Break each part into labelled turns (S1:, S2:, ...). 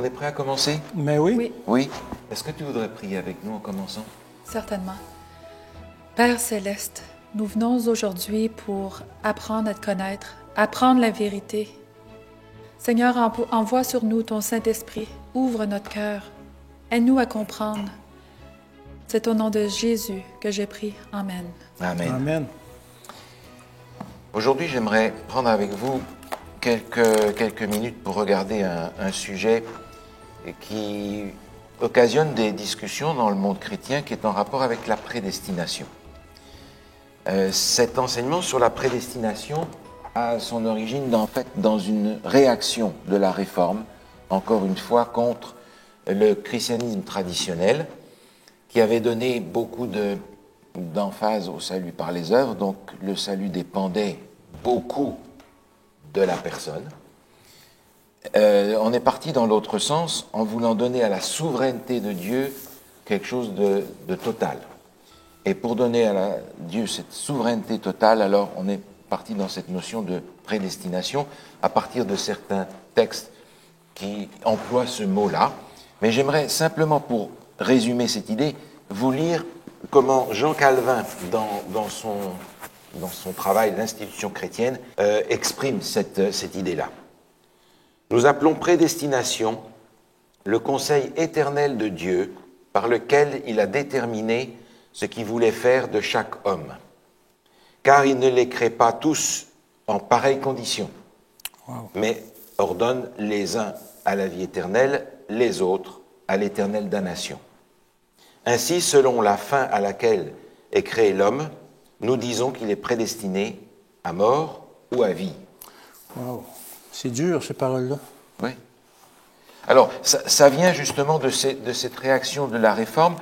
S1: On est prêt à commencer?
S2: Mais oui.
S3: Oui,
S1: Oui. Est-ce que tu voudrais prier avec nous en commençant?
S3: certainement. Père céleste, nous venons aujourd'hui pour apprendre à te connaître, apprendre la vérité. Seigneur, envoie sur nous ton Saint-Esprit, ouvre notre cœur, aide-nous à comprendre. C'est au nom de Jésus que j'ai prié. Amen.
S1: Amen.
S2: Amen.
S1: Aujourd'hui, j'aimerais prendre avec vous quelques minutes pour regarder un sujet qui occasionne des discussions dans le monde chrétien qui est en rapport avec la prédestination. Cet enseignement sur la prédestination a son origine dans une réaction de la Réforme, encore une fois, contre le christianisme traditionnel, qui avait donné beaucoup d'emphase au salut par les œuvres, donc le salut dépendait beaucoup de la personne. On est parti dans l'autre sens en voulant donner à la souveraineté de Dieu quelque chose de total. Et pour donner à Dieu cette souveraineté totale, alors on est parti dans cette notion de prédestination à partir de certains textes qui emploient ce mot-là. Mais j'aimerais simplement, pour résumer cette idée, vous lire comment Jean Calvin, dans son travail d'institution chrétienne, exprime cette idée-là. Nous appelons prédestination le conseil éternel de Dieu par lequel il a déterminé ce qu'il voulait faire de chaque homme, car il ne les crée pas tous en pareille condition, mais ordonne les uns à la vie éternelle, les autres à l'éternelle damnation. Ainsi, selon la fin à laquelle est créé l'homme, nous disons qu'il est prédestiné à mort ou à vie.
S2: Wow. C'est dur, ces paroles-là.
S1: Oui. Alors, ça vient justement de cette réaction de la Réforme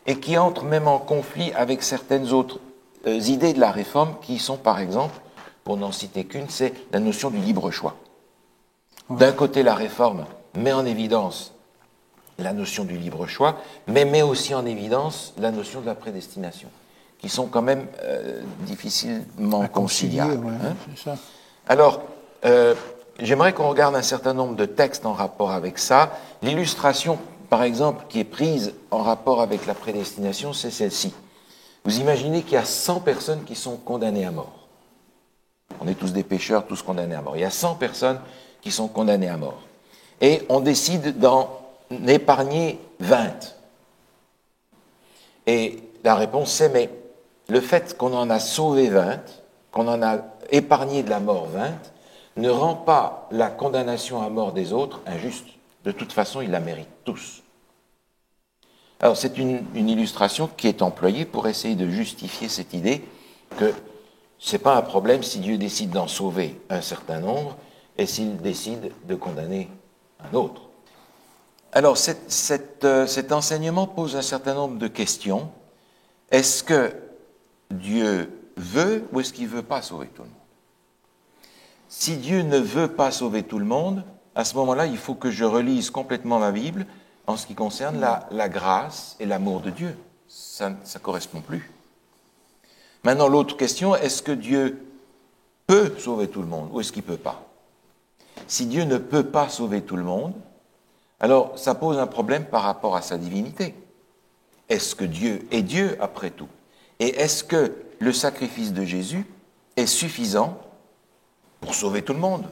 S1: et qui entre même en conflit avec certaines autres idées de la Réforme qui sont, par exemple, pour n'en citer qu'une, c'est la notion du libre choix. D'un côté, la Réforme met en évidence la notion du libre choix, mais met aussi en évidence la notion de la prédestination, qui sont quand même difficilement conciliables.
S2: Ouais,
S1: hein.
S2: C'est ça.
S1: Alors, j'aimerais qu'on regarde un certain nombre de textes en rapport avec ça. L'illustration, par exemple, qui est prise en rapport avec la prédestination, c'est celle-ci. Vous imaginez qu'il y a 100 personnes qui sont condamnées à mort. On est tous des pécheurs, tous condamnés à mort. Il y a 100 personnes qui sont condamnées à mort. Et on décide d'en épargner 20. Et la réponse c'est, mais le fait qu'on en a sauvé 20, qu'on en a épargné de la mort 20, ne rend pas la condamnation à mort des autres injuste. De toute façon, ils la méritent tous. Alors, c'est une illustration qui est employée pour essayer de justifier cette idée que ce n'est pas un problème si Dieu décide d'en sauver un certain nombre et s'il décide de condamner un autre. Alors, cet enseignement pose un certain nombre de questions. Est-ce que Dieu veut ou est-ce qu'il ne veut pas sauver tout le monde? Si Dieu ne veut pas sauver tout le monde, à ce moment-là, il faut que je relise complètement ma Bible en ce qui concerne la grâce et l'amour de Dieu. Ça ne correspond plus. Maintenant, l'autre question, est-ce que Dieu peut sauver tout le monde ou est-ce qu'il ne peut pas? Si Dieu ne peut pas sauver tout le monde, alors ça pose un problème par rapport à sa divinité. Est-ce que Dieu est Dieu après tout? Et est-ce que le sacrifice de Jésus est suffisant pour sauver tout le monde?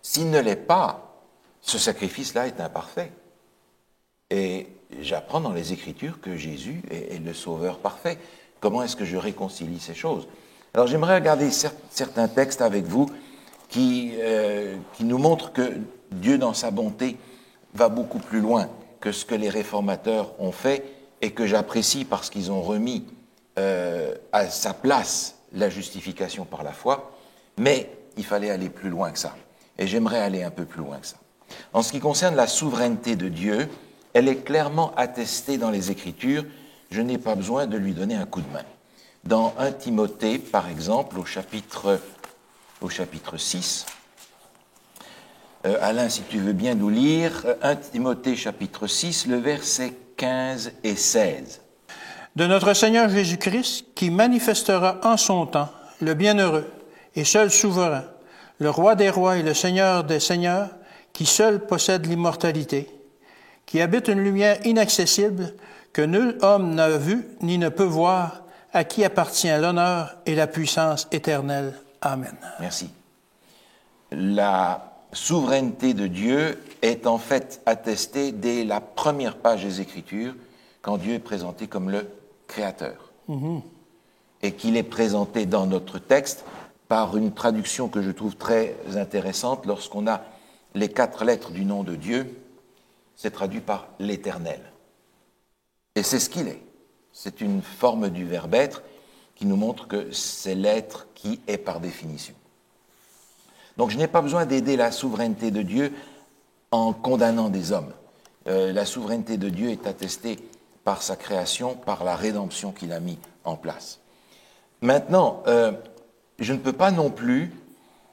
S1: S'il ne l'est pas, ce sacrifice-là est imparfait. Et j'apprends dans les Écritures que Jésus est le sauveur parfait. Comment est-ce que je réconcilie ces choses? Alors j'aimerais regarder certains textes avec vous qui nous montrent que Dieu, dans sa bonté, va beaucoup plus loin que ce que les réformateurs ont fait et que j'apprécie parce qu'ils ont remis à sa place la justification par la foi, mais il fallait aller plus loin que ça. Et j'aimerais aller un peu plus loin que ça. En ce qui concerne la souveraineté de Dieu, elle est clairement attestée dans les Écritures. Je n'ai pas besoin de lui donner un coup de main. Dans 1 Timothée, par exemple, au chapitre 6, Alain, si tu veux bien nous lire, 1 Timothée, chapitre 6, le verset 15 et 16.
S2: De notre Seigneur Jésus-Christ, qui manifestera en son temps le bienheureux et seul souverain, le roi des rois et le seigneur des seigneurs, qui seul possède l'immortalité, qui habite une lumière inaccessible que nul homme n'a vue ni ne peut voir, à qui appartient l'honneur et la puissance éternelle. Amen.
S1: Merci. La souveraineté de Dieu est en fait attestée dès la première page des Écritures, quand Dieu est présenté comme le Créateur. Et qu'il est présenté dans notre texte par une traduction que je trouve très intéressante. Lorsqu'on a les 4 lettres du nom de Dieu, c'est traduit par l'Éternel. Et c'est ce qu'il est. C'est une forme du verbe être qui nous montre que c'est l'être qui est par définition. Donc je n'ai pas besoin d'aider la souveraineté de Dieu en condamnant des hommes. La souveraineté de Dieu est attestée par sa création, par la rédemption qu'il a mis en place. Maintenant, je ne peux pas non plus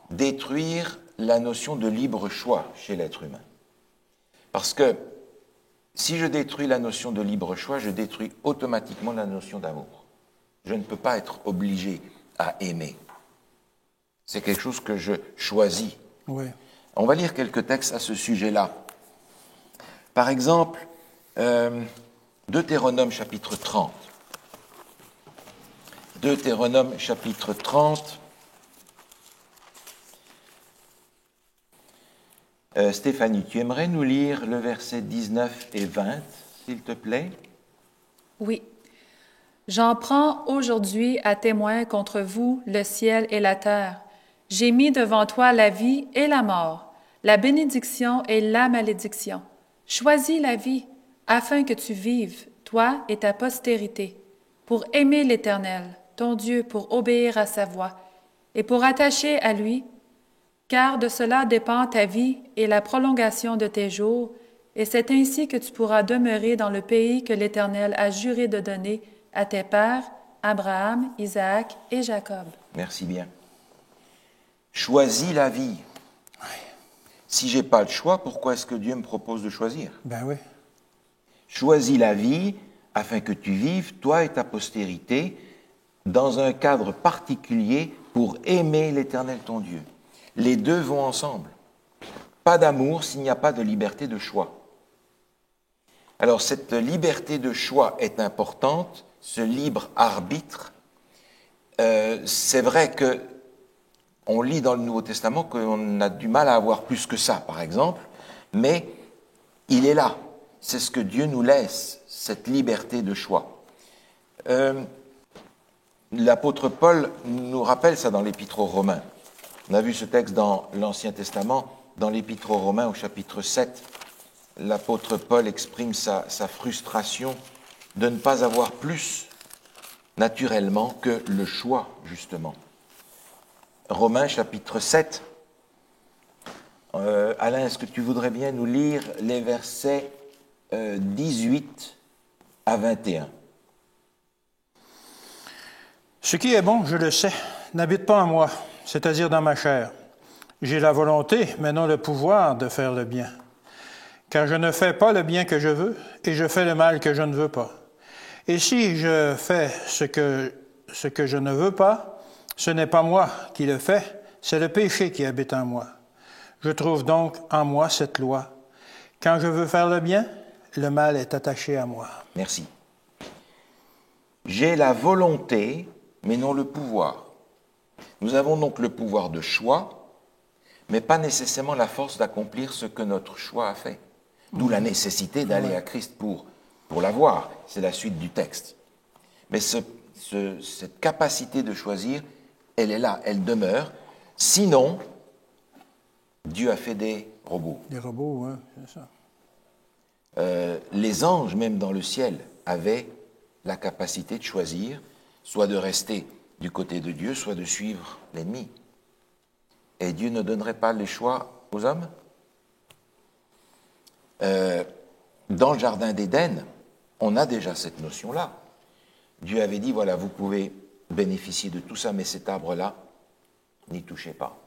S1: détruire la notion de libre choix chez l'être humain. Parce que si je détruis la notion de libre choix, je détruis automatiquement la notion d'amour. Je ne peux pas être obligé à aimer. C'est quelque chose que je choisis.
S2: Oui.
S1: On va lire quelques textes à ce sujet-là. Par exemple, Deutéronome chapitre 30. Deutéronome chapitre 30. Stéphanie, tu aimerais nous lire le verset 19 et 20, s'il te plaît?
S3: Oui. J'en prends aujourd'hui à témoin contre vous le ciel et la terre. J'ai mis devant toi la vie et la mort, la bénédiction et la malédiction. Choisis la vie, afin que tu vives, toi et ta postérité, pour aimer l'Éternel, ton Dieu, pour obéir à sa voix, et pour attacher à lui, car de cela dépend ta vie et la prolongation de tes jours, et c'est ainsi que tu pourras demeurer dans le pays que l'Éternel a juré de donner à tes pères, Abraham, Isaac et Jacob.
S1: Merci bien. Choisis la vie. Si je n'ai pas le choix, pourquoi est-ce que Dieu me propose de choisir?
S2: Ben oui.
S1: Choisis la vie afin que tu vives, toi et ta postérité, dans un cadre particulier pour aimer l'Éternel ton Dieu. Les deux vont ensemble. Pas d'amour s'il n'y a pas de liberté de choix. Alors cette liberté de choix est importante, ce libre arbitre. C'est vrai que on lit dans le Nouveau Testament qu'on a du mal à avoir plus que ça, par exemple, mais il est là. C'est ce que Dieu nous laisse, cette liberté de choix. L'apôtre Paul nous rappelle ça dans l'Épître aux Romains. On a vu ce texte dans l'Ancien Testament, dans l'Épître aux Romains au chapitre 7. L'apôtre Paul exprime sa frustration de ne pas avoir plus naturellement que le choix, justement. Romains chapitre 7. Alain, est-ce que tu voudrais bien nous lire les versets 18 à 21?
S2: Ce qui est bon, je le sais, n'habite pas en moi, c'est-à-dire dans ma chair. J'ai la volonté, mais non le pouvoir de faire le bien. Car je ne fais pas le bien que je veux, et je fais le mal que je ne veux pas. Et si je fais ce que je ne veux pas, ce n'est pas moi qui le fais, c'est le péché qui habite en moi. Je trouve donc en moi cette loi. Quand je veux faire le bien, le mal est attaché à moi.
S1: Merci. J'ai la volonté, mais non le pouvoir. Nous avons donc le pouvoir de choix, mais pas nécessairement la force d'accomplir ce que notre choix a fait. D'où la nécessité d'aller à Christ pour l'avoir. C'est la suite du texte. Mais cette capacité de choisir, elle est là, elle demeure. Sinon, Dieu a fait des robots.
S2: Des robots, oui, c'est ça.
S1: Les anges, même dans le ciel, avaient la capacité de choisir, soit de rester du côté de Dieu, soit de suivre l'ennemi. Et Dieu ne donnerait pas les choix aux hommes? Dans le jardin d'Éden, on a déjà cette notion-là. Dieu avait dit, voilà, vous pouvez bénéficier de tout ça, mais cet arbre-là, n'y touchez pas.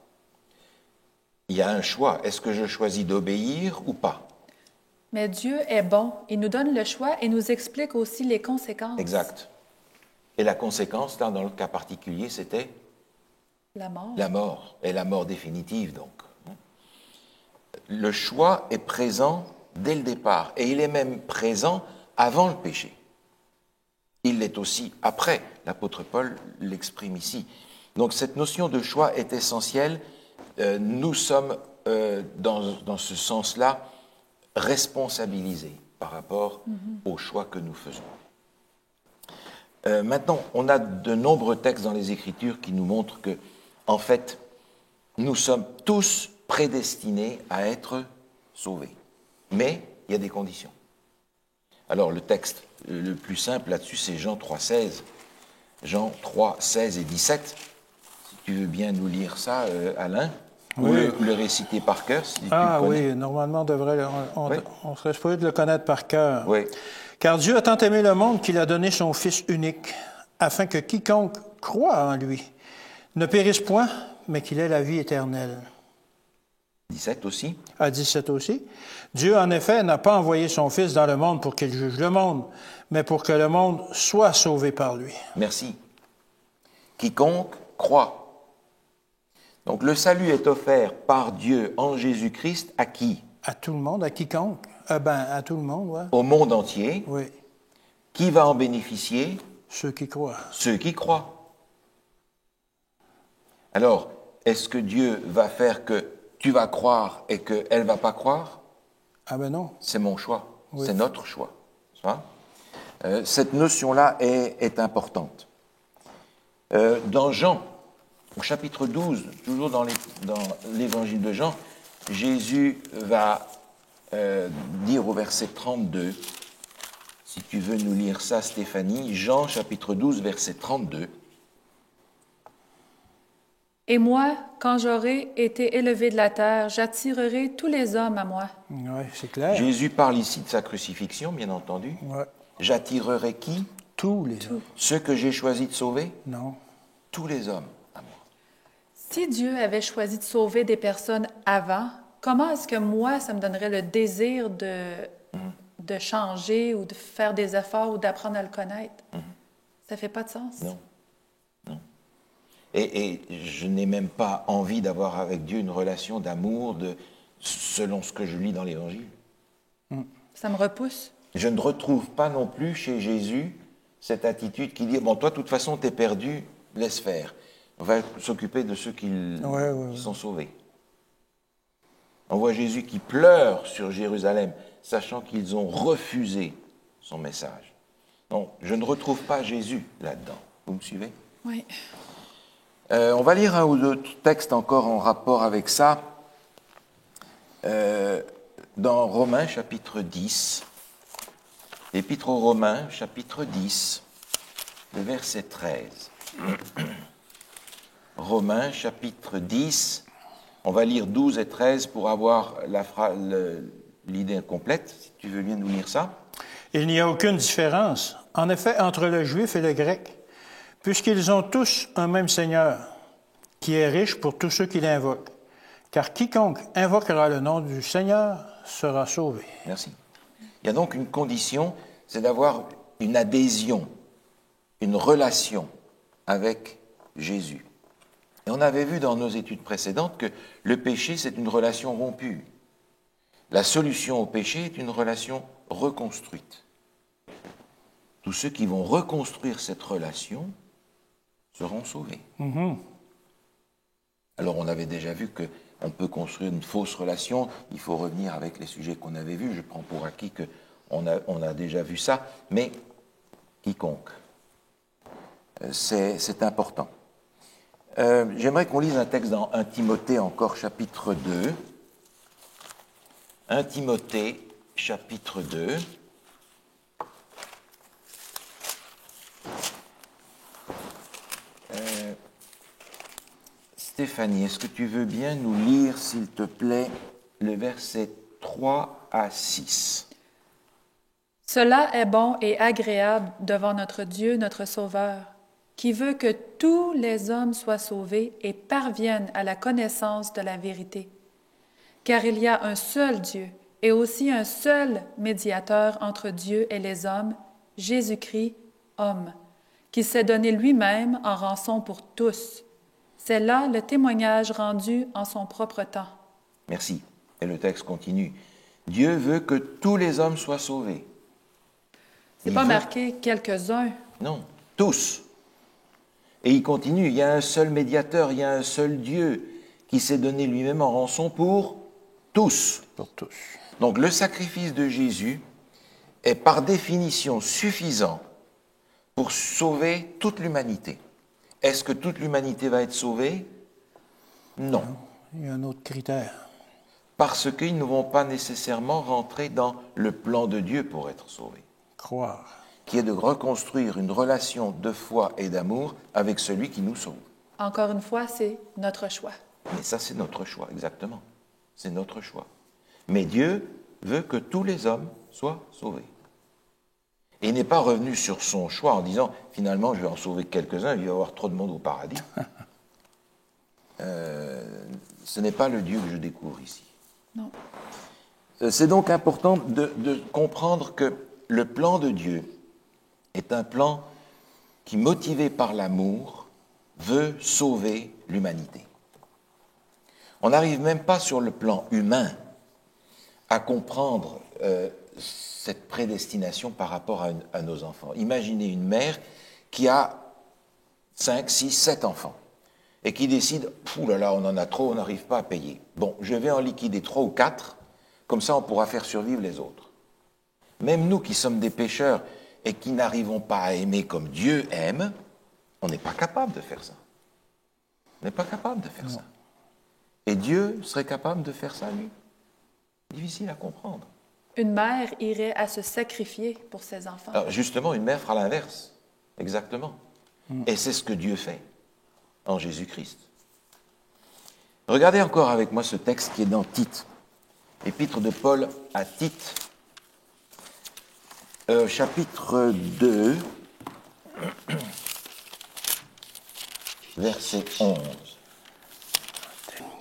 S1: Il y a un choix. Est-ce que je choisis d'obéir ou pas?
S3: Mais Dieu est bon. Il nous donne le choix et nous explique aussi les conséquences.
S1: Exact. Et la conséquence, là, dans le cas particulier, c'était?
S3: La mort.
S1: La mort. Et la mort définitive, donc. Le choix est présent dès le départ, et il est même présent avant le péché. Il l'est aussi après. L'apôtre Paul l'exprime ici. Donc cette notion de choix est essentielle. Nous sommes, dans ce sens-là, responsabilisés par rapport aux choix que nous faisons. Maintenant, on a de nombreux textes dans les Écritures qui nous montrent que, en fait, nous sommes tous prédestinés à être sauvés. Mais il y a des conditions. Alors, le texte le plus simple là-dessus, c'est Jean 3,16. Jean 3, 16 et 17. Si tu veux bien nous lire ça, Alain,
S2: oui.
S1: ou le réciter par cœur, si tu le
S2: Ah
S1: connais.
S2: oui, normalement, on serait supposé de le connaître par cœur.
S1: Oui.
S2: Car Dieu a tant aimé le monde qu'il a donné son Fils unique, afin que quiconque croit en lui ne périsse point, mais qu'il ait la vie éternelle.
S1: 17 aussi.
S2: À 17 aussi. Dieu, en effet, n'a pas envoyé son Fils dans le monde pour qu'il juge le monde, mais pour que le monde soit sauvé par lui.
S1: Merci. Quiconque croit. Donc le salut est offert par Dieu en Jésus-Christ à qui?
S2: À tout le monde, à quiconque. À tout le monde, oui.
S1: Au monde entier.
S2: Oui.
S1: Qui va en bénéficier?
S2: Ceux qui croient.
S1: Ceux qui croient. Alors, est-ce que Dieu va faire que tu vas croire et qu'elle ne va pas croire?
S2: Ah ben non.
S1: C'est mon choix.
S2: Oui.
S1: C'est notre choix. Cette notion-là est importante. Dans Jean, au chapitre 12, toujours dans l'évangile de Jean, Jésus va dire au verset 32, si tu veux nous lire ça, Stéphanie, Jean chapitre 12, verset 32.
S3: Et moi, quand j'aurai été élevé de la terre, j'attirerai tous les hommes à moi.
S2: Oui, c'est clair.
S1: Jésus parle ici de sa crucifixion, bien entendu.
S2: Ouais.
S1: J'attirerai qui?
S2: Tous les hommes.
S1: Ceux que j'ai choisi de sauver?
S2: Non.
S1: Tous les hommes à moi.
S3: Si Dieu avait choisi de sauver des personnes avant, comment est-ce que moi, ça me donnerait le désir de changer ou de faire des efforts ou d'apprendre à le connaître? Ça ne fait pas de sens.
S1: Non. Non. Et je n'ai même pas envie d'avoir avec Dieu une relation d'amour selon ce que je lis dans l'Évangile.
S3: Ça me repousse.
S1: Je ne retrouve pas non plus chez Jésus cette attitude qui dit « Bon, toi, de toute façon, t'es perdu, laisse faire. On va s'occuper de ceux qui sont sauvés. » On voit Jésus qui pleure sur Jérusalem, sachant qu'ils ont refusé son message. Donc, je ne retrouve pas Jésus là-dedans. Vous me suivez?
S3: Oui.
S1: On va lire un ou deux textes encore en rapport avec ça. Dans Romains, chapitre 10, l'Épître aux Romains, chapitre 10, le verset 13. Romains, chapitre 10, on va lire 12 et 13 pour avoir l'idée complète, si tu veux bien nous lire ça.
S2: Il n'y a aucune différence, en effet, entre le juif et le grec, puisqu'ils ont tous un même Seigneur, qui est riche pour tous ceux qui l'invoquent. Car quiconque invoquera le nom du Seigneur sera sauvé.
S1: Merci. Il y a donc une condition, c'est d'avoir une adhésion, une relation avec Jésus. Et on avait vu dans nos études précédentes que le péché, c'est une relation rompue. La solution au péché est une relation reconstruite. Tous ceux qui vont reconstruire cette relation seront sauvés. Alors on avait déjà vu qu'on peut construire une fausse relation, il faut revenir avec les sujets qu'on avait vus, je prends pour acquis qu'on a déjà vu ça, mais quiconque, c'est important. J'aimerais qu'on lise un texte dans 1 Timothée encore, chapitre 2. 1 Timothée, chapitre 2. Stéphanie, est-ce que tu veux bien nous lire, s'il te plaît, le verset 3 à 6?
S3: Cela est bon et agréable devant notre Dieu, notre Sauveur, qui veut que tous les hommes soient sauvés et parviennent à la connaissance de la vérité. Car il y a un seul Dieu et aussi un seul médiateur entre Dieu et les hommes, Jésus-Christ, homme, qui s'est donné lui-même en rançon pour tous. C'est là le témoignage rendu en son propre temps.
S1: Merci. Et le texte continue. Dieu veut que tous les hommes soient sauvés.
S3: C'est
S1: Il
S3: pas
S1: veut-
S3: marqué quelques-uns.
S1: Non, tous. Et il continue, il y a un seul médiateur, il y a un seul Dieu qui s'est donné lui-même en rançon pour tous.
S2: Pour tous.
S1: Donc le sacrifice de Jésus est par définition suffisant pour sauver toute l'humanité. Est-ce que toute l'humanité va être sauvée? Non.
S2: Il y a un autre critère.
S1: Parce qu'ils ne vont pas nécessairement rentrer dans le plan de Dieu pour être sauvés,
S2: Croire.
S1: qui est de reconstruire une relation de foi et d'amour avec celui qui nous sauve.
S3: Encore une fois, c'est notre choix.
S1: Mais ça, c'est notre choix, exactement. C'est notre choix. Mais Dieu veut que tous les hommes soient sauvés. Et il n'est pas revenu sur son choix en disant, finalement, je vais en sauver quelques-uns, il va y avoir trop de monde au paradis. Ce n'est pas le Dieu que je découvre ici.
S3: Non.
S1: C'est donc important de comprendre que le plan de Dieu est un plan qui, motivé par l'amour, veut sauver l'humanité. On n'arrive même pas sur le plan humain à comprendre cette prédestination par rapport à nos enfants. Imaginez une mère qui a 5, 6, 7 enfants et qui décide, « Ouh là là, on en a trop, on n'arrive pas à payer. Bon, je vais en liquider 3 ou 4, comme ça on pourra faire survivre les autres. » Même nous qui sommes des pécheurs et qui n'arrivons pas à aimer comme Dieu aime, on n'est pas capable de faire ça. On n'est pas capable de faire ça. Et Dieu serait capable de faire ça, lui? Difficile à comprendre.
S3: Une mère irait à se sacrifier pour ses enfants.
S1: Alors justement, une mère fera l'inverse. Exactement. Et c'est ce que Dieu fait en Jésus-Christ. Regardez encore avec moi ce texte qui est dans Tite. Épître de Paul à Tite, chapitre 2, verset 11.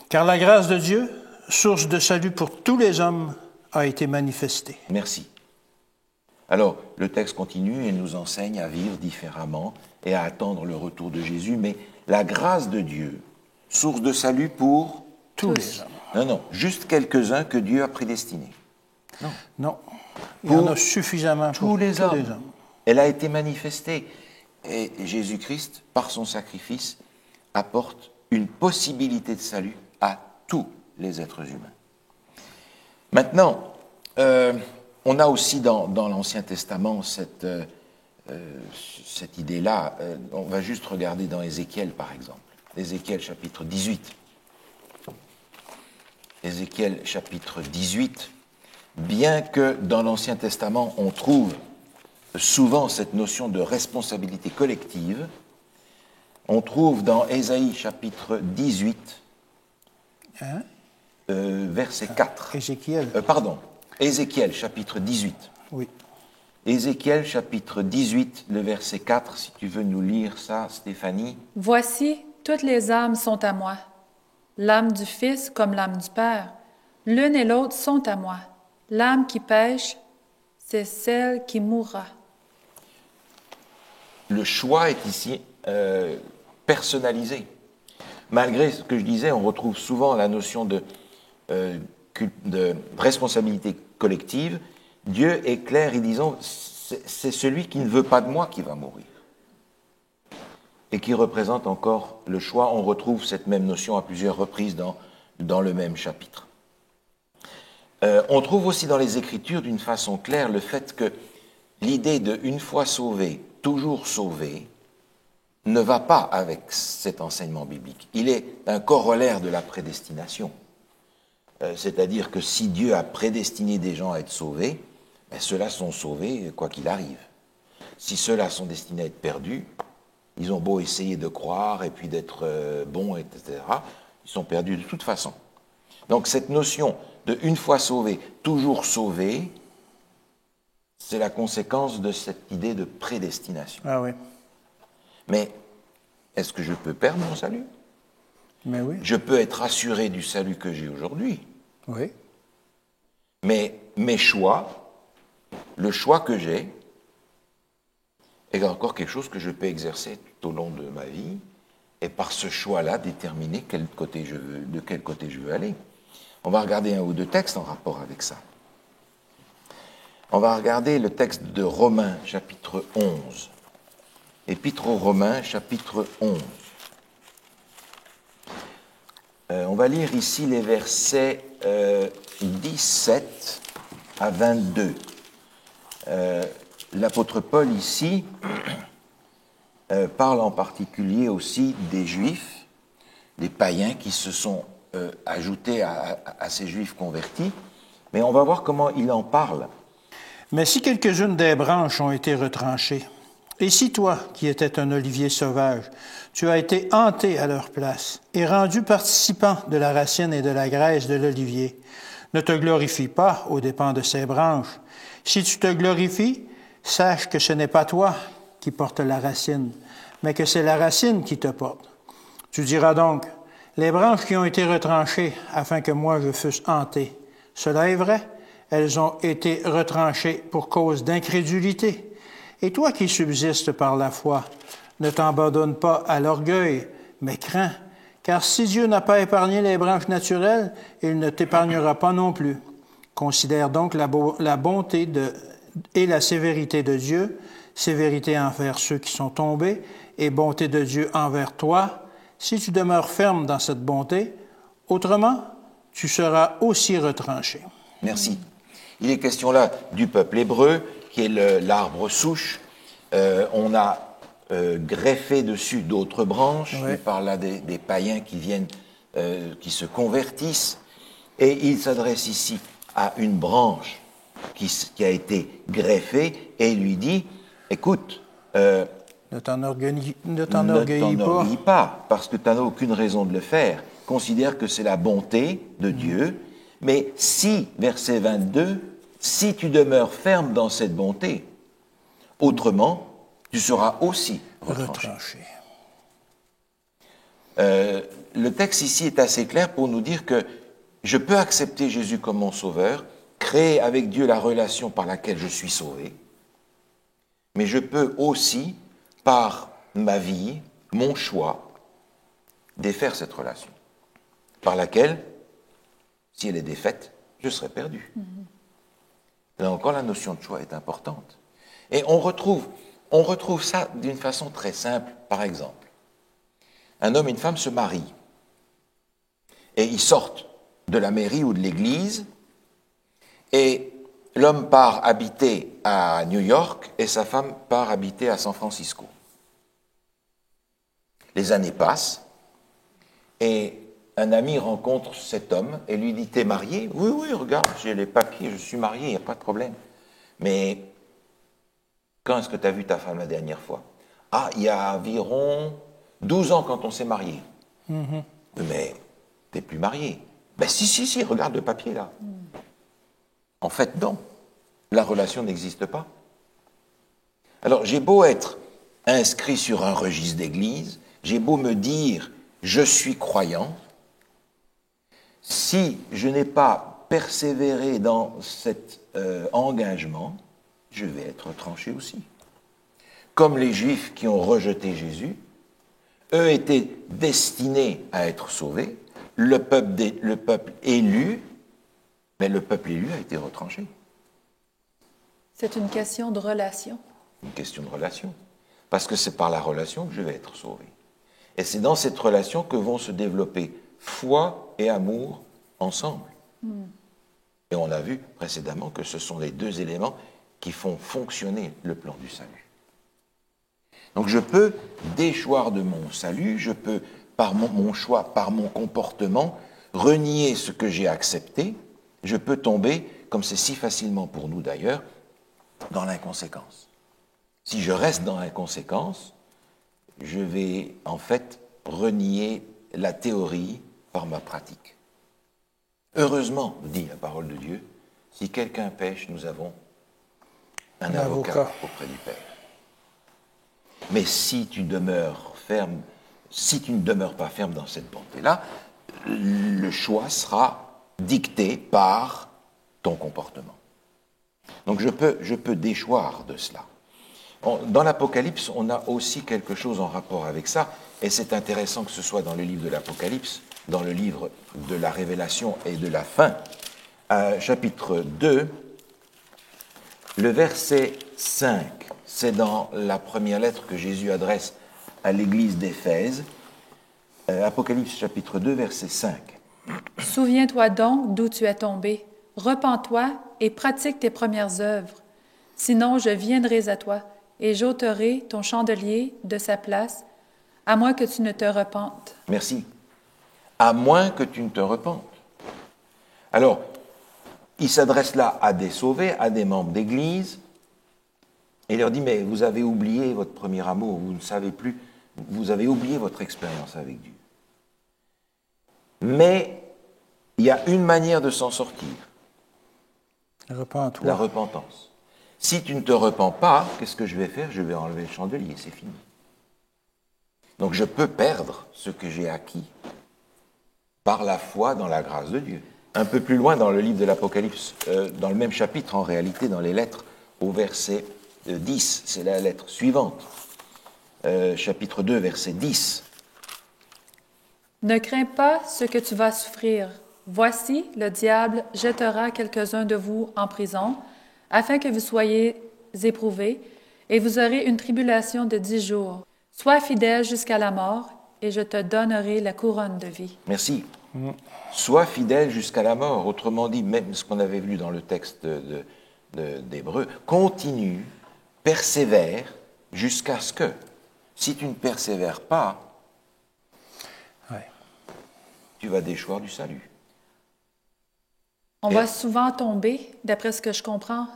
S2: Car la grâce de Dieu, source de salut pour tous les hommes, a été manifestée.
S1: Merci. Alors, le texte continue et nous enseigne à vivre différemment et à attendre le retour de Jésus, mais la grâce de Dieu, source de salut pour
S2: Tous les hommes.
S1: Non, non, juste quelques-uns que Dieu a prédestinés.
S2: Non. Il y en
S1: Pour
S2: a suffisamment pour
S1: tous les hommes. Elle a été manifestée. Et Jésus-Christ, par son sacrifice, apporte une possibilité de salut à tous les êtres humains. Maintenant, on a aussi dans l'Ancien Testament cette idée-là. On va juste regarder dans Ézéchiel, par exemple. Ézéchiel chapitre 18. Ézéchiel chapitre 18, bien que dans l'Ancien Testament on trouve souvent cette notion de responsabilité collective, on trouve dans Ésaïe chapitre 18,
S2: Hein?
S1: verset 4.
S2: Ézéchiel.
S1: Ézéchiel chapitre 18.
S2: Oui.
S1: Ézéchiel chapitre 18, le verset 4, si tu veux nous lire ça, Stéphanie.
S3: Voici, toutes les âmes sont à moi. L'âme du Fils comme l'âme du Père. L'une et l'autre sont à moi. L'âme qui pêche, c'est celle qui mourra.
S1: Le choix est ici personnalisé. Malgré ce que je disais, on retrouve souvent la notion de responsabilité collective. Dieu est clair et disant, c'est celui qui ne veut pas de moi qui va mourir. Et qui représente encore le choix. On retrouve cette même notion à plusieurs reprises dans le même chapitre. On trouve aussi dans les Écritures d'une façon claire le fait que l'idée de une fois sauvé, toujours sauvé, ne va pas avec cet enseignement biblique. Il est un corollaire de la prédestination. C'est-à-dire que si Dieu a prédestiné des gens à être sauvés, ben ceux-là sont sauvés quoi qu'il arrive. Si ceux-là sont destinés à être perdus, ils ont beau essayer de croire et puis d'être bons, etc., ils sont perdus de toute façon. Donc cette notion de une fois sauvé, toujours sauvé, c'est la conséquence de cette idée de prédestination.
S2: Ah oui.
S1: Mais est-ce que je peux perdre mon salut?
S2: Mais oui.
S1: Je peux être assuré du salut que j'ai aujourd'hui.
S2: Oui.
S1: Mais mes choix, le choix que j'ai, est encore quelque chose que je peux exercer tout au long de ma vie et par ce choix-là déterminer de quel côté je veux aller. On va regarder un ou deux textes en rapport avec ça. On va regarder le texte de Romains, chapitre 11. Épître aux Romains, chapitre 11. On va lire ici les versets 17 à 22. L'apôtre Paul ici parle en particulier aussi des Juifs, des païens qui se sont ajoutés à ces Juifs convertis, mais on va voir comment il en parle.
S2: Mais si quelques-unes des branches ont été retranchées, et si toi, qui étais un olivier sauvage, tu as été hanté à leur place et rendu participant de la racine et de la graisse de l'olivier, ne te glorifie pas aux dépens de ces branches. Si tu te glorifies, sache que ce n'est pas toi qui portes la racine, mais que c'est la racine qui te porte. Tu diras donc, les branches qui ont été retranchées afin que moi je fusse hanté, cela est vrai, elles ont été retranchées pour cause d'incrédulité. Et toi qui subsistes par la foi, ne t'abandonne pas à l'orgueil, mais crains, car si Dieu n'a pas épargné les branches naturelles, il ne t'épargnera pas non plus. Considère donc la bonté et la sévérité de Dieu, sévérité envers ceux qui sont tombés, et bonté de Dieu envers toi, si tu demeures ferme dans cette bonté, autrement, tu seras aussi retranché.
S1: Merci. Il est question là du peuple hébreu, qui est l'arbre souche. On a greffé dessus d'autres branches.
S2: Oui.
S1: Il parle là des païens qui viennent, qui se convertissent. Et il s'adresse ici à une branche qui a été greffée et il lui dit, écoute,
S2: Ne t'enorgueillis
S1: pas, parce que tu n'as aucune raison de le faire. Considère que c'est la bonté de Dieu. Mais si, verset 22, si tu demeures ferme dans cette bonté, autrement, tu seras aussi retranché. Le texte ici est assez clair pour nous dire que je peux accepter Jésus comme mon sauveur, créer avec Dieu la relation par laquelle je suis sauvé, mais je peux aussi, par ma vie, mon choix, défaire cette relation, par laquelle, si elle est défaite, je serai perdu. Là encore, la notion de choix est importante. Et on retrouve ça d'une façon très simple. Par exemple, un homme et une femme se marient et ils sortent de la mairie ou de l'église et l'homme part habiter à New York et sa femme part habiter à San Francisco. Les années passent et un ami rencontre cet homme et lui dit « T'es marié ?»« Oui, oui, regarde, j'ai les papiers, je suis marié, il n'y a pas de problème. » « Mais quand est-ce que tu as vu ta femme la dernière fois ?»« Ah, il y a environ 12 ans quand on s'est marié. Mais t'es plus marié. »« Ben si, regarde le papier là. En fait, non. La relation n'existe pas. Alors, j'ai beau être inscrit sur un registre d'église, j'ai beau me dire « je suis croyant », si je n'ai pas persévéré dans cet engagement, je vais être tranché aussi. Comme les Juifs qui ont rejeté Jésus, eux étaient destinés à être sauvés, le peuple élu, mais le peuple élu a été retranché.
S3: C'est une question de relation.
S1: Une question de relation. Parce que c'est par la relation que je vais être sauvé. Et c'est dans cette relation que vont se développer foi et amour ensemble. Et on a vu précédemment que ce sont les deux éléments qui font fonctionner le plan du salut. Donc je peux déchoir de mon salut, je peux, par mon choix, par mon comportement, renier ce que j'ai accepté, je peux tomber, comme c'est si facilement pour nous d'ailleurs, dans l'inconséquence. Si je reste dans l'inconséquence, je vais en fait renier la théorie par ma pratique. Heureusement, dit la parole de Dieu, si quelqu'un pêche, nous avons un avocat auprès du Père. Mais si tu demeures ferme, si tu ne demeures pas ferme dans cette bonté-là, le choix sera dicté par ton comportement. Donc je peux déchoir de cela. Dans l'Apocalypse, on a aussi quelque chose en rapport avec ça, et c'est intéressant que ce soit dans le livre de l'Apocalypse, dans le livre de la Révélation et de la fin, chapitre 2, Le verset 5, c'est dans la première lettre que Jésus adresse à l'église d'Éphèse. Apocalypse chapitre 2, verset 5.
S3: « Souviens-toi donc d'où tu es tombé. Repens-toi et pratique tes premières œuvres. Sinon, je viendrai à toi et j'ôterai ton chandelier de sa place, à moins que tu ne te repentes. »
S1: Merci. À moins que tu ne te repentes. Alors, il s'adresse là à des sauvés, à des membres d'église, et il leur dit, mais vous avez oublié votre premier amour, vous ne savez plus, vous avez oublié votre expérience avec Dieu. Mais il y a une manière de s'en sortir,
S2: Repens-toi.
S1: la repentance. Si tu ne te repens pas, qu'est-ce que je vais faire? Je vais enlever le chandelier, c'est fini. Donc je peux perdre ce que j'ai acquis par la foi dans la grâce de Dieu. Un peu plus loin dans le livre de l'Apocalypse, dans le même chapitre en réalité, dans les lettres, au verset 10, c'est la lettre suivante, chapitre 2, verset 10.
S3: « Ne crains pas ce que tu vas souffrir. Voici, le diable jettera quelques-uns de vous en prison, afin que vous soyez éprouvés, et vous aurez une tribulation de 10 jours. Sois fidèle jusqu'à la mort, et je te donnerai la couronne de vie. »
S1: Merci. Sois fidèle jusqu'à la mort. Autrement dit, même ce qu'on avait vu dans le texte d'Hébreu, continue, persévère jusqu'à ce que, si tu ne persévères pas, tu vas déchoir du salut.
S3: On va souvent tomber, d'après ce que je comprends,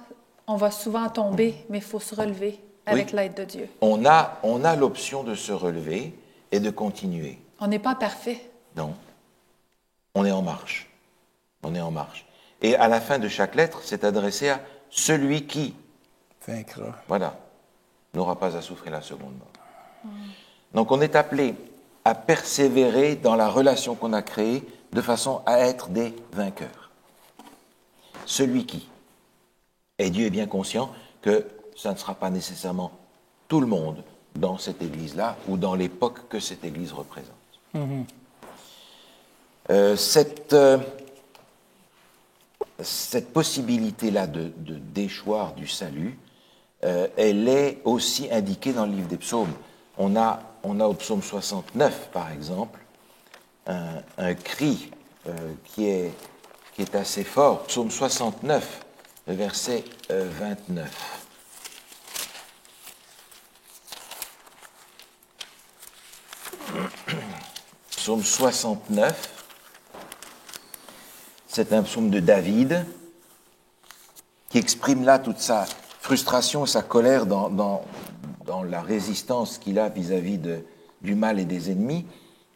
S3: on va souvent tomber, mais il faut se relever avec l'aide de Dieu.
S1: On a l'option de se relever et de continuer.
S3: On n'est pas parfait.
S1: Non. On est en marche. On est en marche. Et à la fin de chaque lettre, c'est adressé à celui qui
S2: Vaincra.
S1: Voilà, n'aura pas à souffrir la seconde mort. Donc on est appelé à persévérer dans la relation qu'on a créée de façon à être des vainqueurs. Celui qui. Et Dieu est bien conscient que ça ne sera pas nécessairement tout le monde dans cette Église-là ou dans l'époque que cette Église représente. Cette possibilité-là de déchoir du salut, elle est aussi indiquée dans le livre des psaumes. On a au psaume 69, par exemple, un cri qui est assez fort. Psaume 69, verset 29. Psaume 69, c'est un psaume de David qui exprime là toute sa frustration, sa colère dans la résistance qu'il a vis-à-vis du mal et des ennemis.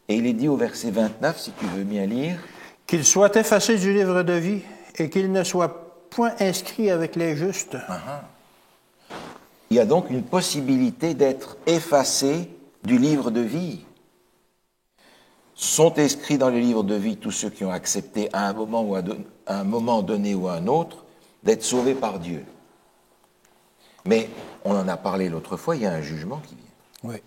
S1: Et il est dit au verset 29, si tu veux bien lire,
S2: « Qu'il soit effacé du livre de vie et qu'il ne soit point inscrit avec les justes. »
S1: Il y a donc une possibilité d'être effacé du livre de vie. Sont inscrits dans le livre de vie tous ceux qui ont accepté à un moment donné ou à un autre d'être sauvés par Dieu. Mais on en a parlé l'autre fois, il y a un jugement qui vient.
S2: Oui.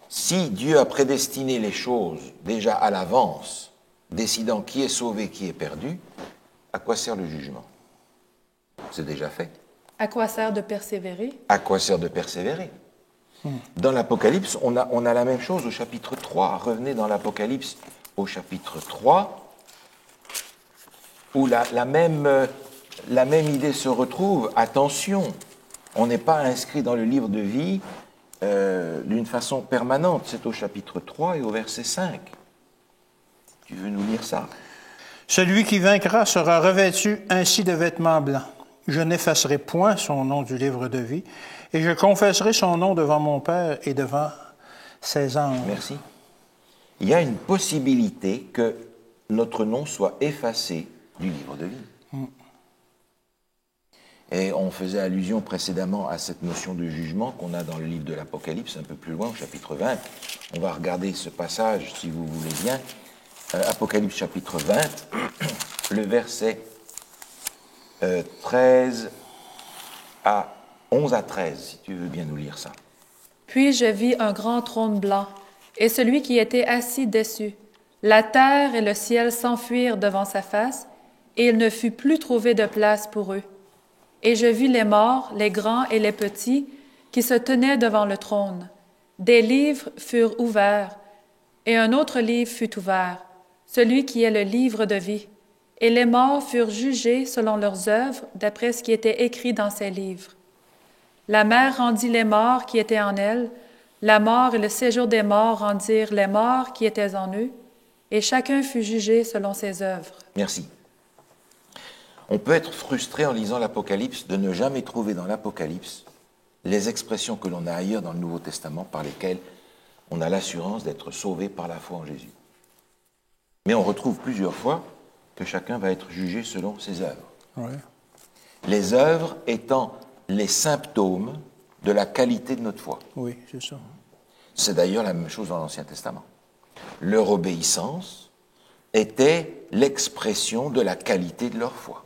S1: Si Dieu a prédestiné les choses déjà à l'avance, décidant qui est sauvé, qui est perdu, à quoi sert le jugement? C'est déjà fait.
S3: À quoi sert de persévérer?
S1: À quoi sert de persévérer? Dans l'Apocalypse, on a la même chose au chapitre 3. Revenez dans l'Apocalypse au chapitre 3, où la même idée se retrouve. Attention, on n'est pas inscrit dans le livre de vie d'une façon permanente. C'est au chapitre 3 et au verset 5. Tu veux nous lire ça?
S2: Celui qui vaincra sera revêtu ainsi de vêtements blancs. Je n'effacerai point son nom du livre de vie, et je confesserai son nom devant mon Père et devant ses anges.
S1: Merci. Il y a une possibilité que notre nom soit effacé du livre de vie. Et on faisait allusion précédemment à cette notion de jugement qu'on a dans le livre de l'Apocalypse, un peu plus loin, au chapitre 20. On va regarder ce passage, si vous voulez bien. Apocalypse chapitre 20, le verset 11 à 13, si tu veux bien nous lire ça.
S3: « Puis je vis un grand trône blanc, et celui qui était assis dessus. La terre et le ciel s'enfuirent devant sa face, et il ne fut plus trouvé de place pour eux. Et je vis les morts, les grands et les petits, qui se tenaient devant le trône. Des livres furent ouverts, et un autre livre fut ouvert, celui qui est le livre de vie. Et les morts furent jugés selon leurs œuvres, d'après ce qui était écrit dans ces livres. La mer rendit les morts qui étaient en elle, la mort et le séjour des morts rendirent les morts qui étaient en eux, et chacun fut jugé selon ses œuvres.
S1: Merci. On peut être frustré en lisant l'Apocalypse de ne jamais trouver dans l'Apocalypse les expressions que l'on a ailleurs dans le Nouveau Testament par lesquelles on a l'assurance d'être sauvé par la foi en Jésus. Mais on retrouve plusieurs fois que chacun va être jugé selon ses œuvres.
S2: Oui.
S1: Les œuvres étant les symptômes de la qualité de notre foi.
S2: Oui, c'est ça.
S1: C'est d'ailleurs la même chose dans l'Ancien Testament. Leur obéissance était l'expression de la qualité de leur foi.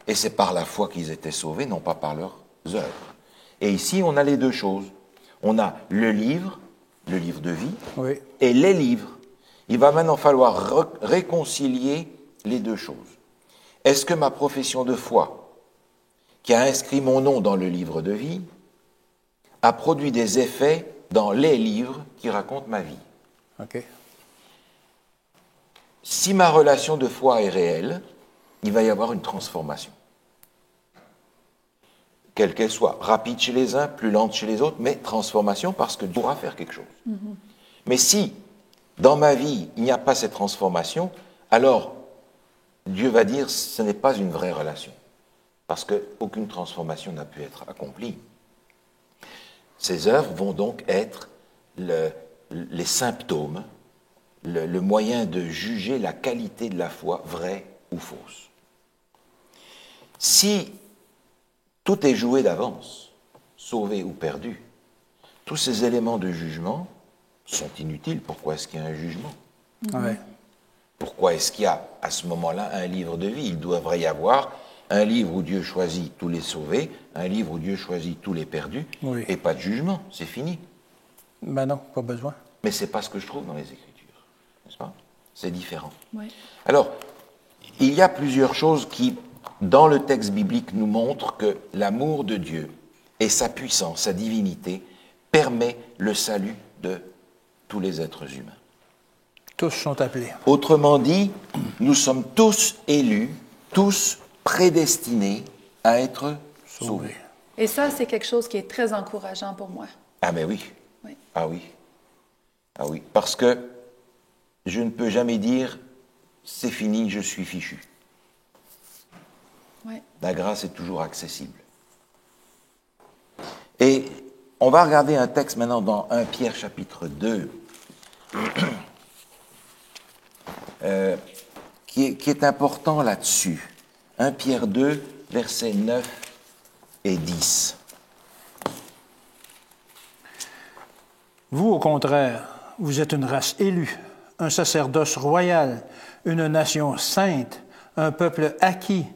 S1: Et c'est par la foi qu'ils étaient sauvés, non pas par leurs œuvres. Et ici, on a les deux choses. On a le livre de vie,
S2: Oui.
S1: et les livres. Il va maintenant falloir réconcilier les deux choses. Est-ce que ma profession de foi, qui a inscrit mon nom dans le livre de vie, a produit des effets dans les livres qui racontent ma vie?
S2: OK.
S1: Si ma relation de foi est réelle, il va y avoir une transformation. Quelle qu'elle soit, rapide chez les uns, plus lente chez les autres, mais transformation parce que Dieu pourra faire quelque chose. Mais si, dans ma vie, il n'y a pas cette transformation, alors Dieu va dire ce n'est pas une vraie relation, parce qu'aucune transformation n'a pu être accomplie. Ces œuvres vont donc être les symptômes, le moyen de juger la qualité de la foi, vraie ou fausse. Si tout est joué d'avance, sauvé ou perdu, tous ces éléments de jugement sont inutiles. Pourquoi est-ce qu'il y a un jugement?
S2: Oui.
S1: Pourquoi est-ce qu'il y a à ce moment-là un livre de vie? Il devrait y avoir un livre où Dieu choisit tous les sauvés, un livre où Dieu choisit tous les perdus,
S2: Oui.
S1: et pas de jugement, c'est fini.
S2: Ben non, pas besoin.
S1: Mais ce n'est pas ce que je trouve dans les Écritures, n'est-ce pas? C'est différent.
S3: Oui.
S1: Alors, il y a plusieurs choses qui, dans le texte biblique, nous montrent que l'amour de Dieu et sa puissance, sa divinité, permet le salut de tous les êtres humains.
S2: Tous sont appelés.
S1: Autrement dit, nous sommes tous élus, tous prédestinés à être sauvés.
S3: Et ça, c'est quelque chose qui est très encourageant pour moi.
S1: Ah mais oui.
S3: Oui.
S1: Ah oui. Ah oui. Parce que je ne peux jamais dire c'est fini, je suis fichu.
S3: Oui.
S1: La grâce est toujours accessible. Et on va regarder un texte maintenant dans 1 Pierre chapitre 2, qui est important là-dessus. 1 Pierre 2, versets 9 et 10.
S2: Vous, au contraire, vous êtes une race élue, un sacerdoce royal, une nation sainte, un peuple acquis,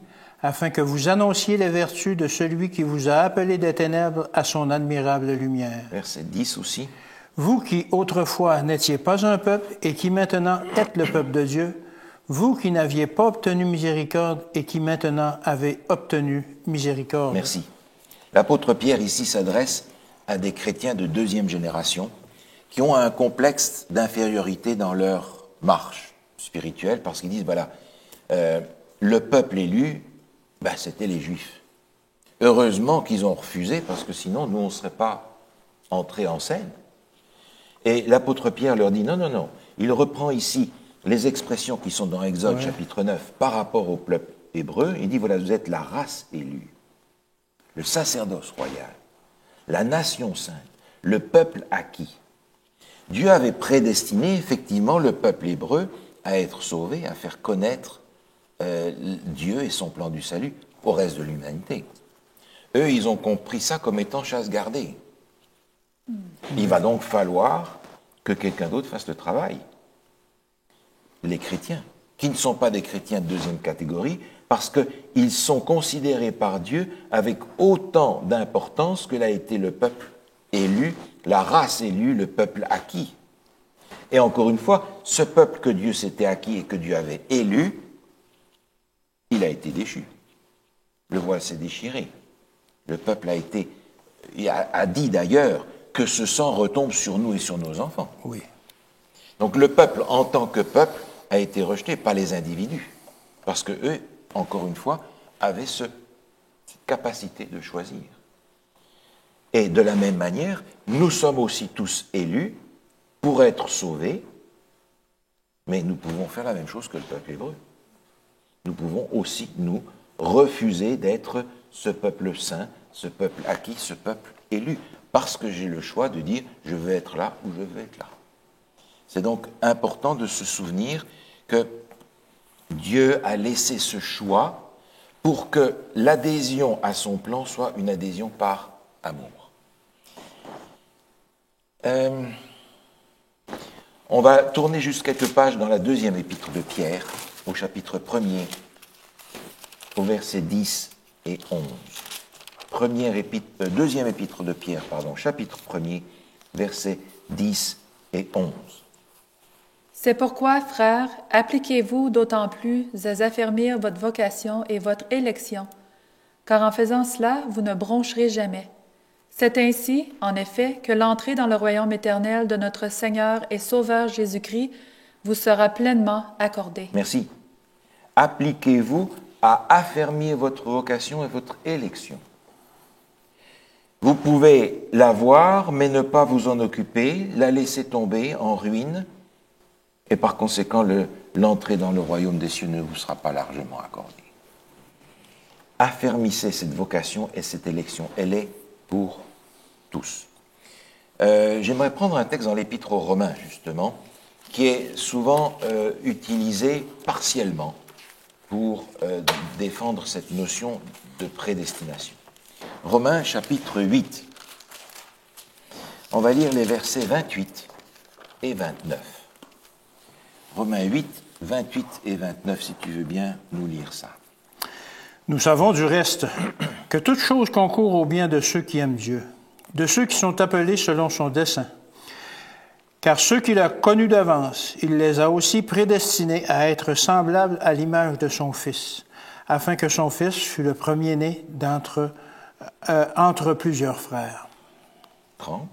S2: afin que vous annonciez les vertus de celui qui vous a appelé des ténèbres à son admirable lumière.
S1: Verset 10 aussi.
S2: Vous qui autrefois n'étiez pas un peuple et qui maintenant êtes le peuple de Dieu, vous qui n'aviez pas obtenu miséricorde et qui maintenant avez obtenu miséricorde.
S1: Merci. L'apôtre Pierre ici s'adresse à des chrétiens de deuxième génération qui ont un complexe d'infériorité dans leur marche spirituelle parce qu'ils disent, voilà, le peuple élu, c'était les Juifs. Heureusement qu'ils ont refusé parce que sinon, nous, on ne serait pas entrés en scène. Et l'apôtre Pierre leur dit, non, non, non. Il reprend ici les expressions qui sont dans Exode chapitre 9 par rapport au peuple hébreu. Il dit, voilà, vous êtes la race élue, le sacerdoce royal, la nation sainte, le peuple acquis. Dieu avait prédestiné effectivement le peuple hébreu à être sauvé, à faire connaître Dieu et son plan du salut au reste de l'humanité. Eux, ils ont compris ça comme étant chasse gardée. Il va donc falloir que quelqu'un d'autre fasse le travail. Les chrétiens, qui ne sont pas des chrétiens de deuxième catégorie, parce qu'ils sont considérés par Dieu avec autant d'importance que l'a été le peuple élu, la race élue, le peuple acquis. Et encore une fois, ce peuple que Dieu s'était acquis et que Dieu avait élu, il a été déchu. le voile s'est déchiré. Le peuple a dit d'ailleurs que ce sang retombe sur nous et sur nos enfants.
S2: Oui.
S1: Donc le peuple, en tant que peuple, a été rejeté, pas les individus. Parce que eux, encore une fois, avaient cette capacité de choisir. Et de la même manière, nous sommes aussi tous élus pour être sauvés, mais nous pouvons faire la même chose que le peuple hébreu. Nous pouvons aussi, nous, refuser d'être ce peuple saint, ce peuple acquis, ce peuple élu, parce que j'ai le choix de dire je veux être là ou je veux être là. C'est donc important de se souvenir que Dieu a laissé ce choix pour que l'adhésion à son plan soit une adhésion par amour. On va tourner juste quelques pages dans la deuxième épître de Pierre, au chapitre 1er, au verset 10 et 11. Deuxième épître de Pierre, chapitre 1er, versets 10 et 11.
S3: C'est pourquoi, frères, appliquez-vous d'autant plus à affermir votre vocation et votre élection, car en faisant cela, vous ne broncherez jamais. C'est ainsi, en effet, que l'entrée dans le royaume éternel de notre Seigneur et Sauveur Jésus-Christ vous sera pleinement accordée.
S1: Merci. Appliquez-vous à affermir votre vocation et votre élection. Vous pouvez l'avoir, mais ne pas vous en occuper, la laisser tomber en ruine, et par conséquent, l'entrée dans le royaume des cieux ne vous sera pas largement accordée. Affermissez cette vocation et cette élection. Elle est pour tous. J'aimerais prendre un texte dans l'Épître aux Romains, justement, qui est souvent utilisé partiellement pour défendre cette notion de prédestination. Romains, chapitre 8. On va lire les versets 28 et 29. Romains 8, 28 et 29, si tu veux bien nous lire ça.
S2: Nous savons du reste que toute chose concourt au bien de ceux qui aiment Dieu, de ceux qui sont appelés selon son dessein. Car ceux qu'il a connus d'avance, il les a aussi prédestinés à être semblables à l'image de son Fils, afin que son Fils fût le premier-né entre plusieurs frères.
S1: 30.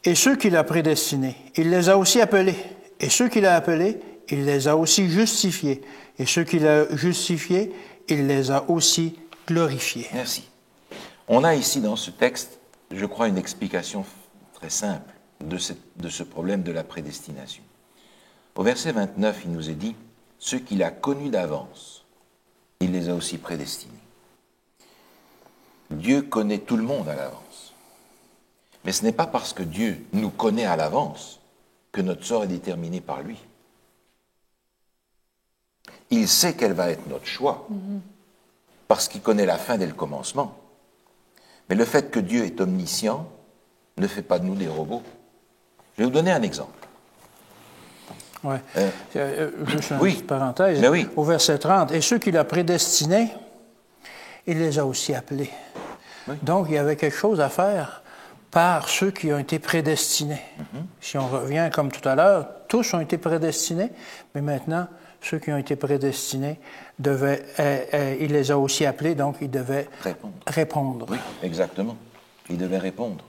S2: Et ceux qu'il a prédestinés, il les a aussi appelés. Et ceux qu'il a appelés, il les a aussi justifiés. Et ceux qu'il a justifiés, il les a aussi glorifiés.
S1: Merci. On a ici dans ce texte, je crois, une explication très simple de ce problème de la prédestination. Au verset 29, il nous est dit « Ceux qu'il a connus d'avance, il les a aussi prédestinés. » Dieu connaît tout le monde à l'avance. Mais ce n'est pas parce que Dieu nous connaît à l'avance que notre sort est déterminé par lui. Il sait quel va être notre choix, parce qu'il connaît la fin dès le commencement. Mais le fait que Dieu est omniscient ne fait pas de nous des robots. Je vais vous donner un exemple.
S2: Oui. Juste une
S1: oui,
S2: petite parenthèse.
S1: Mais oui.
S2: Au verset 30, « Et ceux qu'il a prédestinés, il les a aussi appelés. Oui. » Donc, il y avait quelque chose à faire par ceux qui ont été prédestinés. Si on revient comme tout à l'heure, tous ont été prédestinés, mais maintenant, ceux qui ont été prédestinés, il les a aussi appelés, donc ils devaient répondre.
S1: Oui, exactement. Ils devaient répondre.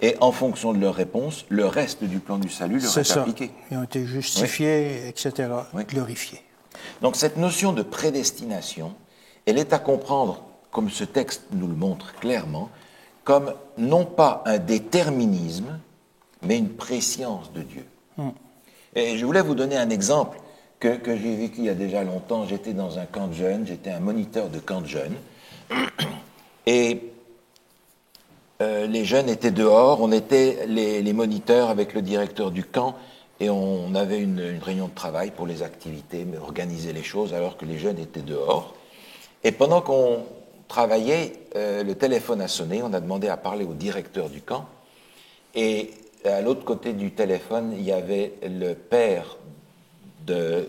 S1: Et en fonction de leur réponse, le reste du plan du salut leur est appliqué.
S2: Ils ont été justifiés, etc., glorifiés.
S1: Donc cette notion de prédestination, elle est à comprendre, comme ce texte nous le montre clairement, comme non pas un déterminisme, mais une prescience de Dieu. Et je voulais vous donner un exemple que j'ai vécu il y a déjà longtemps. J'étais dans un camp de jeunes, j'étais un moniteur de camp de jeunes, et les jeunes étaient dehors, on était les moniteurs avec le directeur du camp, et on avait une réunion de travail pour les activités, organiser les choses alors que les jeunes étaient dehors. Et pendant qu'on travaillait, le téléphone a sonné, on a demandé à parler au directeur du camp, et à l'autre côté du téléphone, il y avait le père d'une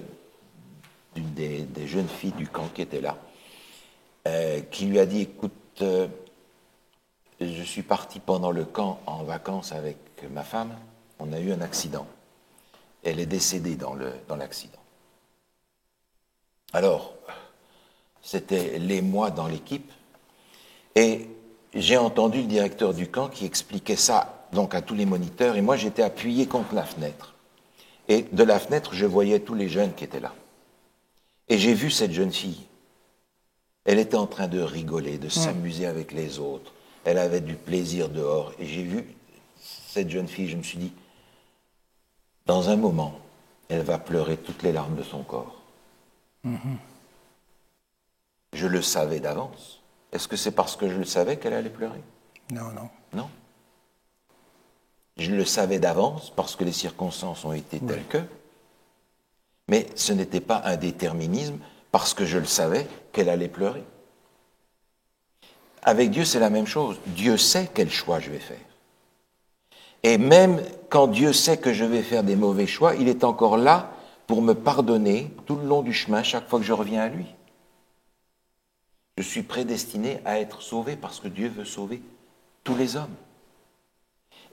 S1: des jeunes filles du camp qui était là, qui lui a dit, écoute, je suis parti pendant le camp en vacances avec ma femme, on a eu un accident. Elle est décédée dans l'accident. Alors, c'était l'émoi dans l'équipe. Et j'ai entendu le directeur du camp qui expliquait ça donc à tous les moniteurs, et moi j'étais appuyé contre la fenêtre. Et de la fenêtre, je voyais tous les jeunes qui étaient là. Et j'ai vu cette jeune fille. Elle était en train de rigoler, de s'amuser avec les autres. Elle avait du plaisir dehors. Et j'ai vu cette jeune fille, je me suis dit, dans un moment, elle va pleurer toutes les larmes de son corps. Je le savais d'avance. Est-ce que c'est parce que je le savais qu'elle allait pleurer?
S2: Non, non.
S1: Non. Je le savais d'avance parce que les circonstances ont été telles que. Mais ce n'était pas un déterminisme parce que je le savais qu'elle allait pleurer. Avec Dieu, c'est la même chose. Dieu sait quel choix je vais faire. Et même quand Dieu sait que je vais faire des mauvais choix, il est encore là pour me pardonner tout le long du chemin, chaque fois que je reviens à lui. Je suis prédestiné à être sauvé parce que Dieu veut sauver tous les hommes.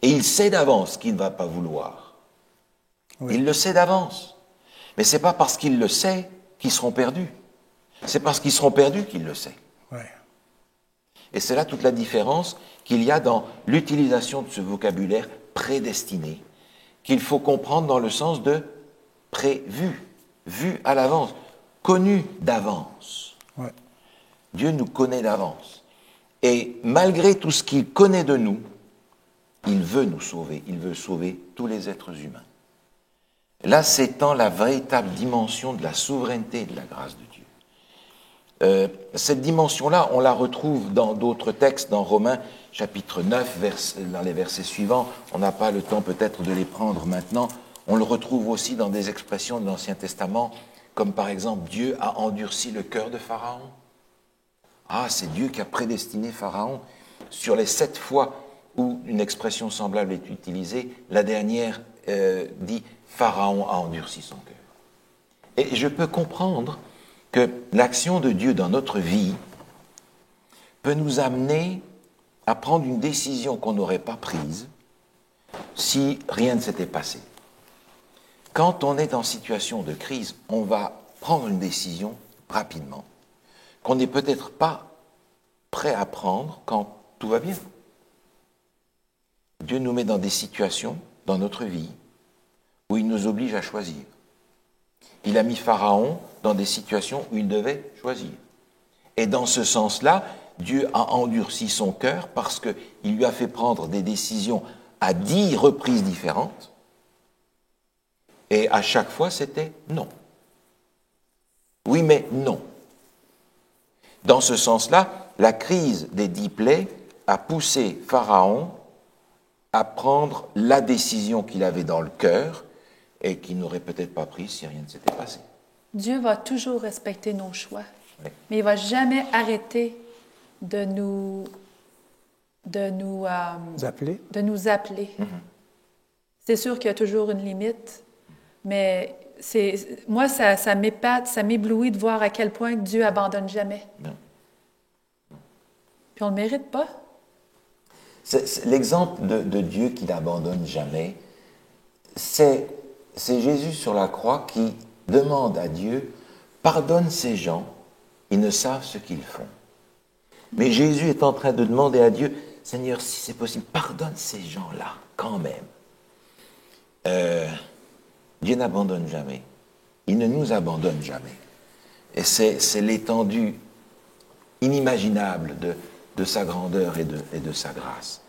S1: Et il sait d'avance qu'il ne va pas vouloir. Oui. Il le sait d'avance. Mais ce n'est pas parce qu'il le sait qu'ils seront perdus. C'est parce qu'ils seront perdus qu'il le sait.
S2: Oui.
S1: Et c'est là toute la différence qu'il y a dans l'utilisation de ce vocabulaire prédestiné, qu'il faut comprendre dans le sens de prévu, vu à l'avance, connu d'avance.
S2: Oui.
S1: Dieu nous connaît d'avance. Et malgré tout ce qu'il connaît de nous, il veut nous sauver. Il veut sauver tous les êtres humains. Là, s'étend la véritable dimension de la souveraineté et de la grâce de Dieu. Cette dimension-là, on la retrouve dans d'autres textes, dans Romains chapitre 9, dans les versets suivants. On n'a pas le temps peut-être de les prendre maintenant. On le retrouve aussi dans des expressions de l'Ancien Testament, comme par exemple, Dieu a endurci le cœur de Pharaon. Ah, c'est Dieu qui a prédestiné Pharaon. Sur les 7 fois où une expression semblable est utilisée, la dernière dit « Pharaon a endurci son cœur ». Et je peux comprendre que l'action de Dieu dans notre vie peut nous amener à prendre une décision qu'on n'aurait pas prise si rien ne s'était passé. Quand on est en situation de crise, on va prendre une décision rapidement, qu'on n'est peut-être pas prêt à prendre quand tout va bien. Dieu nous met dans des situations, dans notre vie, où il nous oblige à choisir. Il a mis Pharaon dans des situations où il devait choisir. Et dans ce sens-là, Dieu a endurci son cœur parce qu'il lui a fait prendre des décisions à 10 reprises différentes. Et à chaque fois, c'était non. Oui, mais non. Dans ce sens-là, la crise des 10 plaies a poussé Pharaon à prendre la décision qu'il avait dans le cœur et qu'il n'aurait peut-être pas prise si rien ne s'était passé.
S3: Dieu va toujours respecter nos choix,
S1: oui.
S3: Mais il ne va jamais arrêter de nous
S2: appeler.
S3: Mm-hmm. C'est sûr qu'il y a toujours une limite, mais moi, ça m'épate, ça m'éblouit de voir à quel point Dieu n'abandonne jamais.
S1: Non.
S3: Puis on ne le mérite pas.
S1: C'est l'exemple de Dieu qui n'abandonne jamais, c'est Jésus sur la croix qui demande à Dieu « Pardonne ces gens, ils ne savent ce qu'ils font. » Mais Jésus est en train de demander à Dieu « Seigneur, si c'est possible, pardonne ces gens-là, quand même. » Dieu n'abandonne jamais. Il ne nous abandonne jamais. Et c'est l'étendue inimaginable de sa grandeur et de sa grâce.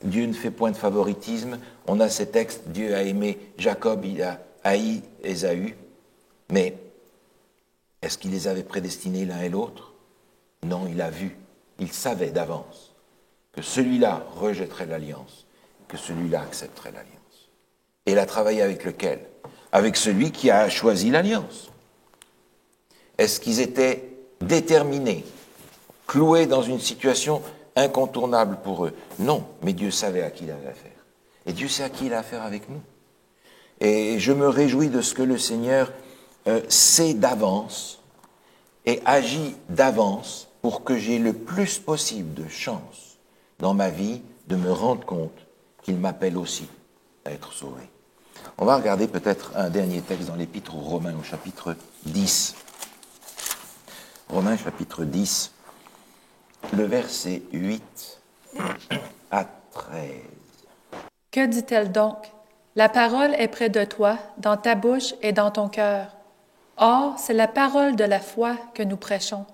S1: Dieu ne fait point de favoritisme. On a ces textes, Dieu a aimé Jacob, il a haï Ésaü. Mais est-ce qu'il les avait prédestinés l'un et l'autre? Non, il a vu, il savait d'avance que celui-là rejetterait l'alliance, que celui-là accepterait l'alliance. Et il a travaillé avec lequel? Avec celui qui a choisi l'alliance. Est-ce qu'ils étaient déterminés, cloués dans une situation incontournable pour eux? Non, mais Dieu savait à qui il avait affaire. Et Dieu sait à qui il a affaire avec nous. Et je me réjouis de ce que le Seigneur sait d'avance et agit d'avance pour que j'ai le plus possible de chance dans ma vie de me rendre compte qu'il m'appelle aussi à être sauvé. On va regarder peut-être un dernier texte dans l'Épître aux Romains au chapitre 10. Romains chapitre 10, le verset 8 à 13.
S3: Que dit-elle donc? La parole est près de toi, dans ta bouche et dans ton cœur. Or, c'est la parole de la foi que nous prêchons.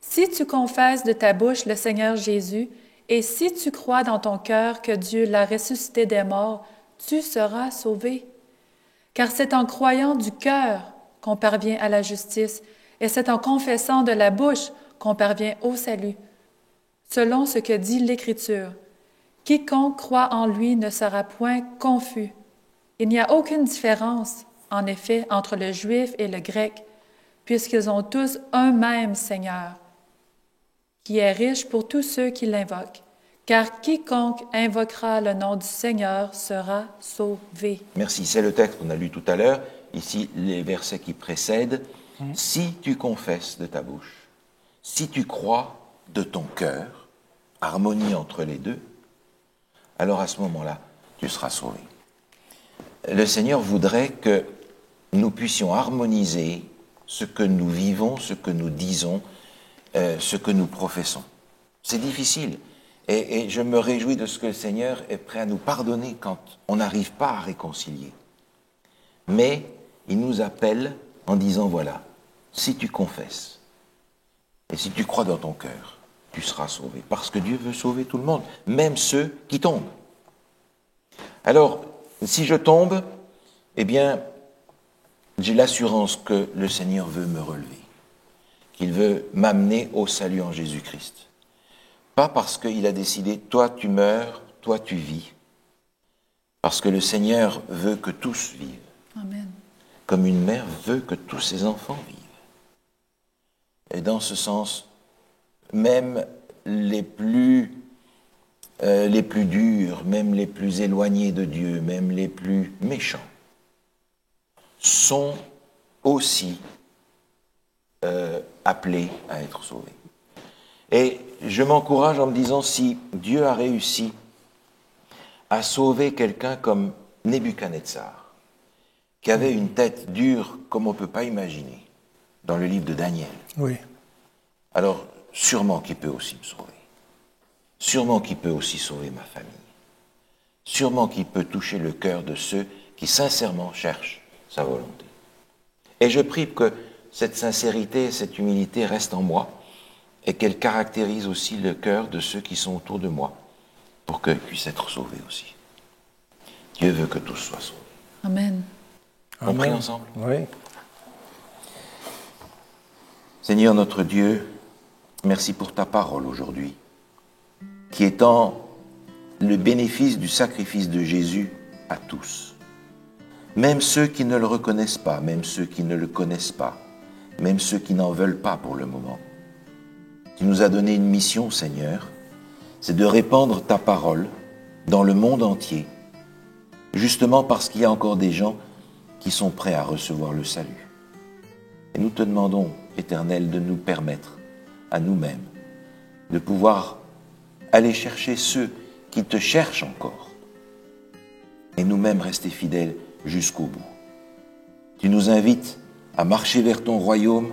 S3: Si tu confesses de ta bouche le Seigneur Jésus, et si tu crois dans ton cœur que Dieu l'a ressuscité des morts, tu seras sauvé. Car c'est en croyant du cœur qu'on parvient à la justice, et c'est en confessant de la bouche qu'on parvient au salut. Selon ce que dit l'Écriture, quiconque croit en lui ne sera point confus. Il n'y a aucune différence, en effet, entre le juif et le grec, puisqu'ils ont tous un même Seigneur, qui est riche pour tous ceux qui l'invoquent. Car quiconque invoquera le nom du Seigneur sera sauvé.
S1: Merci, c'est le texte qu'on a lu tout à l'heure. Ici, les versets qui précèdent. Si tu confesses de ta bouche, si tu crois de ton cœur, harmonie entre les deux, alors à ce moment-là, tu seras sauvé. Le Seigneur voudrait que nous puissions harmoniser ce que nous vivons, ce que nous disons, ce que nous professons. C'est difficile. Et je me réjouis de ce que le Seigneur est prêt à nous pardonner quand on n'arrive pas à réconcilier. Mais il nous appelle en disant, voilà, si tu confesses et si tu crois dans ton cœur, tu seras sauvé. Parce que Dieu veut sauver tout le monde, même ceux qui tombent. Alors, si je tombe, eh bien, j'ai l'assurance que le Seigneur veut me relever, qu'il veut m'amener au salut en Jésus-Christ. Pas parce qu'il a décidé, toi tu meurs, toi tu vis. Parce que le Seigneur veut que tous vivent.
S3: Amen.
S1: Comme une mère veut que tous ses enfants vivent. Et dans ce sens, même les plus durs, même les plus éloignés de Dieu, même les plus méchants, sont aussi appelés à être sauvés. Et je m'encourage en me disant, si Dieu a réussi à sauver quelqu'un comme Nebuchadnezzar, qui avait une tête dure comme on ne peut pas imaginer, dans le livre de Daniel,
S2: Oui.
S1: alors sûrement qu'il peut aussi me sauver. Sûrement qu'il peut aussi sauver ma famille. Sûrement qu'il peut toucher le cœur de ceux qui sincèrement cherchent sa volonté. Et je prie que cette sincérité, cette humilité restent en moi et qu'elle caractérise aussi le cœur de ceux qui sont autour de moi pour qu'ils puissent être sauvés aussi. Dieu veut que tous soient sauvés.
S3: Amen.
S1: On prie ensemble.
S2: Oui.
S1: Seigneur notre Dieu, merci pour ta parole aujourd'hui, qui étend le bénéfice du sacrifice de Jésus à tous. Même ceux qui ne le reconnaissent pas, même ceux qui ne le connaissent pas, même ceux qui n'en veulent pas pour le moment. Tu nous as donné une mission, Seigneur, c'est de répandre ta parole dans le monde entier, justement parce qu'il y a encore des gens qui sont prêts à recevoir le salut. Et nous te demandons, Éternel, de nous permettre à nous-mêmes de pouvoir aller chercher ceux qui te cherchent encore et nous-mêmes rester fidèles jusqu'au bout. Tu nous invites à marcher vers ton royaume,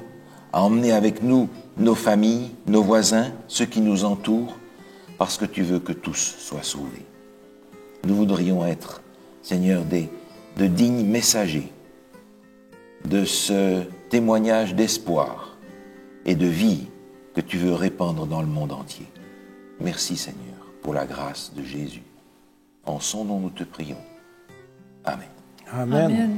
S1: à emmener avec nous nos familles, nos voisins, ceux qui nous entourent, parce que tu veux que tous soient sauvés. Nous voudrions être, Seigneur, de dignes messagers de ce témoignage d'espoir et de vie que tu veux répandre dans le monde entier. Merci, Seigneur, pour la grâce de Jésus. En son nom, nous te prions. Amen.
S2: Amen.
S3: Amen.